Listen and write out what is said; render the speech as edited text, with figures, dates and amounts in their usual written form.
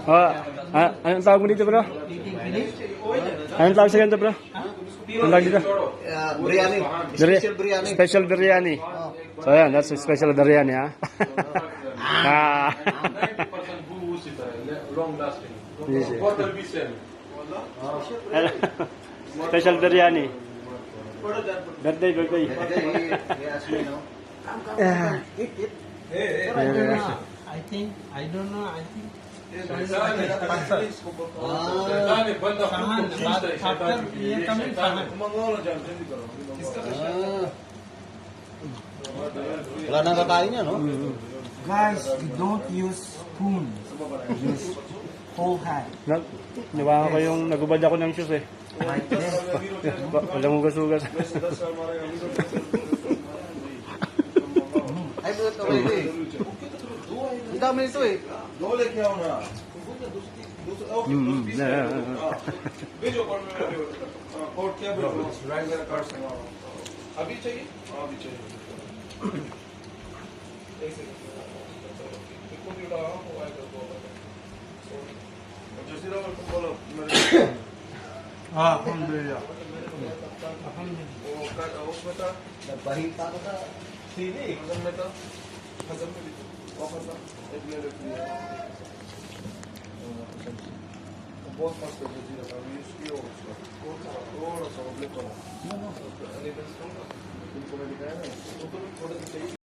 Anong tawag mo dito, bro? Anong tawag sa ganito, bro? Anong tawag dito? Biryani. Special biryani. Special biryani. So, yan. That's a special biryani, ha? Long lasting. Easy. Bottle we sell. Special biryani. Birthday. He asked me, no? I think, I don't know, I think. Wala nang kakain niya, no? Guys, we don't use spoon. Use whole hand. Niwakan ko yung nagubad ako ng shoes, eh. Like this. Walang hugas-hugas. Ay, bulat ako ito eh. Ang dami nito eh. अभी चाहिए अभी चाहिए एक second Alhamdulillah. उसमें था Nagpahita ko sa CD eh. हजम में था हजम में भी वापस था एक ले लेती है बहुत मस्त है जी लगा ये इसकी और थोड़ा सा ब्लैक वाला इनको मैं दिखाया ना तो थोड़े से चाहिए